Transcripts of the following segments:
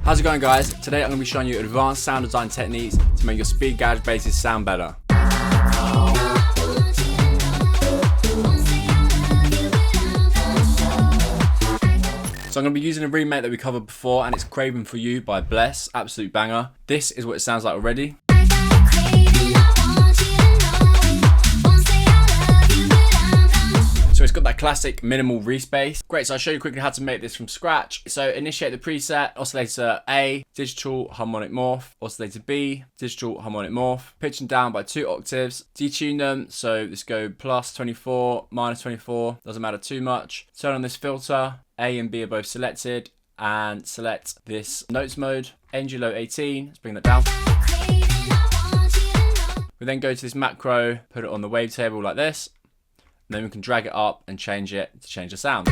How's it going, guys? Today I'm going to be showing you advanced sound design techniques to make your speed garage basses sound better. So I'm going to be using a remake that we covered before, and it's Craving For You by Bless, absolute banger. This is what it sounds like already. So it's got that classic minimal reese bass. Great, so I'll show you quickly how to make this from scratch. So initiate the preset, oscillator A, digital harmonic morph, oscillator B, digital harmonic morph, pitch them down by 2 octaves, detune them, so let's go plus 24, minus 24, doesn't matter too much. Turn on this filter, A and B are both selected, and select this notes mode, Angulo 18, let's bring that down. We then go to this macro, put it on the wavetable like this. And then we can drag it up and change it to change the sound.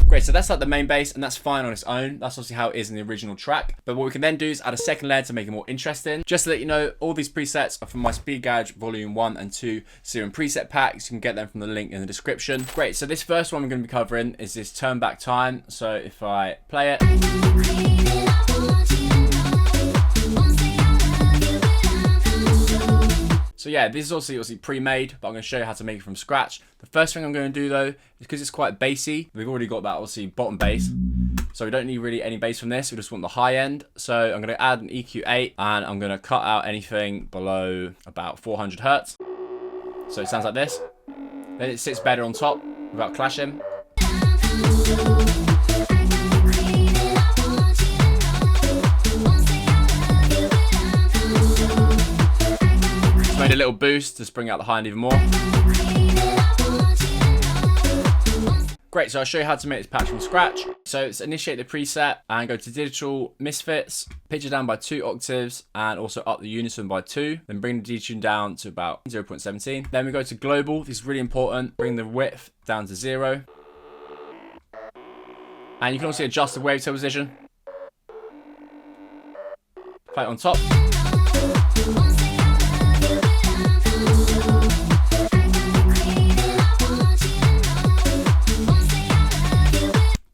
Great, so that's like the main bass, and that's fine on its own. That's obviously how it is in the original track. But what we can then do is add a second layer to make it more interesting. Just to let you know, all these presets are from my Speed Garage Volume 1 and 2 Serum preset packs. You can get them from the link in the description. Great, so this first one we're going to be covering is this turn back time. So if I play it. So yeah, this is obviously pre-made, but I'm going to show you how to make it from scratch. The first thing I'm going to do though, is because it's quite bassy, we've already got that obviously bottom bass. So we don't need really any bass from this, we just want the high end. So I'm going to add an EQ8 and I'm going to cut out anything below about 400 Hertz. So it sounds like this. Then it sits better on top without clashing. Made a little boost to bring out the high end even more. Great, so I'll show you how to make this patch from scratch. So let's initiate the preset and go to digital misfits, pitch it down by 2 octaves and also up the unison by 2. Then bring the detune down to about 0.17. Then we go to global, this is really important. Bring the width down to 0. And you can also adjust the wavetable position. Play it on top.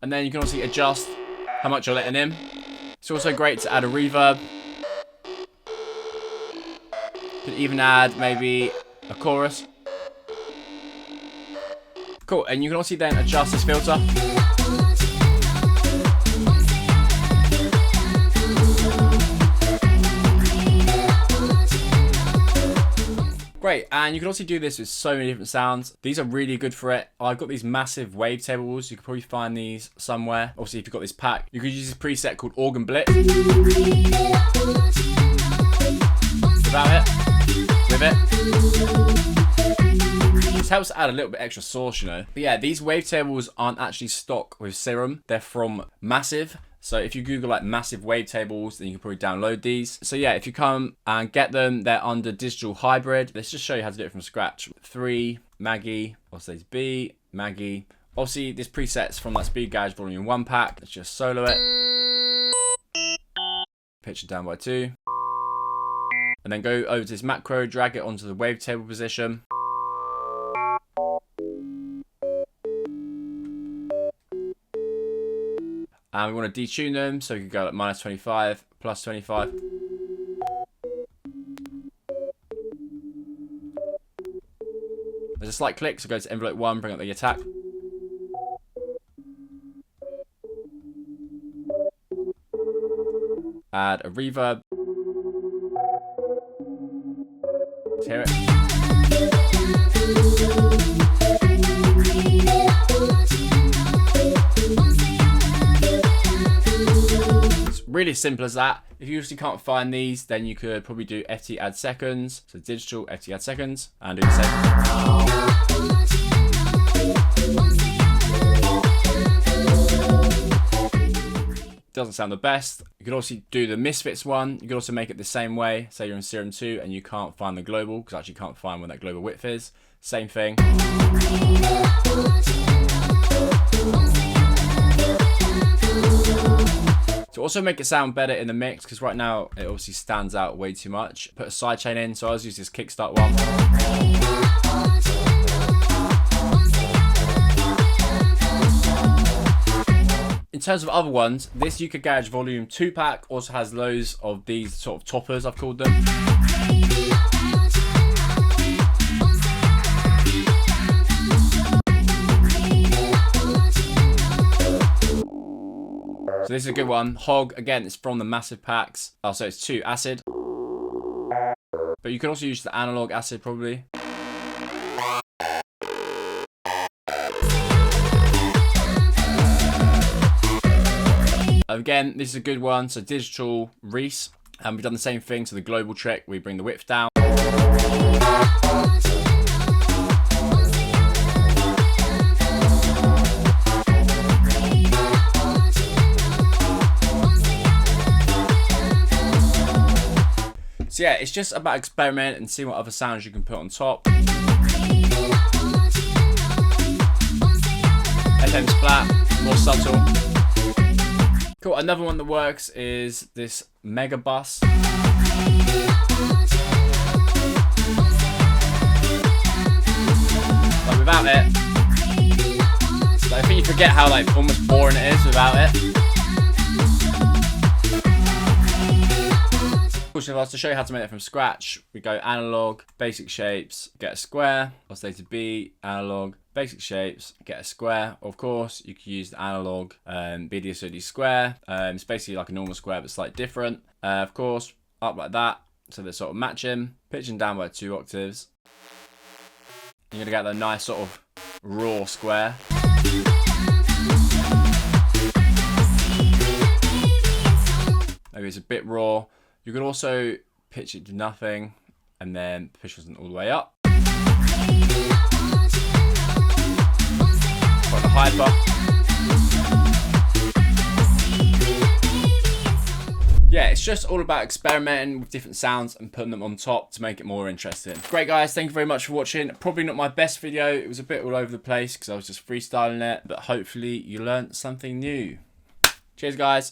And then you can also adjust how much you're letting in. It's also great to add a reverb. You could even add maybe a chorus. Cool, and you can also then adjust this filter. Great, and you can also do this with so many different sounds. These are really good for it. I've got these massive wavetables. You could probably find these somewhere. Obviously, if you've got this pack, you could use this preset called Organ Blitz. Without it, with it. This helps add a little bit extra sauce, you know. But yeah, these wavetables aren't actually stock with Serum. They're from Massive. So if you Google like Massive wavetables, then you can probably download these. So yeah, if you come and get them, they're under digital hybrid. Let's just show you how to do it from scratch. 3, Maggie, oscillator B, Maggie. Obviously, this preset's from that Speed Garage Volume 1 pack. Let's just solo it. Pitch it down by 2. And then go over to this macro, drag it onto the wavetable position. And we want to detune them, so we can go like minus 25, plus 25. There's a slight click, so go to envelope 1, bring up the attack. Add a reverb. Let's hear it. Really simple as that. If you usually can't find these, then you could probably do FT add seconds. So digital FT add seconds and do the same. Doesn't sound the best. You could also do the Misfits one. You could also make it the same way. Say you're in Serum 2 and you can't find the global, because I actually can't find where that global width is. Same thing. To also make it sound better in the mix, because right now it obviously stands out way too much, put a sidechain in. So I was using this kickstart one. In terms of other ones, this UK Garage Volume 2 pack also has loads of these sort of toppers, I've called them. So this is a good one. Hog, again, it's from the massive packs. Oh, so it's 2 acid. But you could also use the analog acid probably. Again, this is a good one. So digital Reese. And we've done the same thing. So the global trick, we bring the width down. So yeah, it's just about experiment and seeing what other sounds you can put on top. FM's flat, more subtle. Cool, another one that works is this Mega Bus. But without it, I think you forget how like almost boring it is without it. If I was to show you how to make it from scratch, we go analog, basic shapes, get a square, oscillator B, analog, basic shapes, get a square. Of course, you could use the analog BDSOD square. It's basically like a normal square, but slightly different. Of course, up like that, so they're sort of matching, pitching down by 2 octaves. You're gonna get the nice sort of raw square. Maybe it's a bit raw. You could also pitch it to nothing and then push it all the way up. For the hyper. Yeah, it's just all about experimenting with different sounds and putting them on top to make it more interesting. Great guys, thank you very much for watching. Probably not my best video. It was a bit all over the place because I was just freestyling it, but hopefully you learned something new. Cheers guys.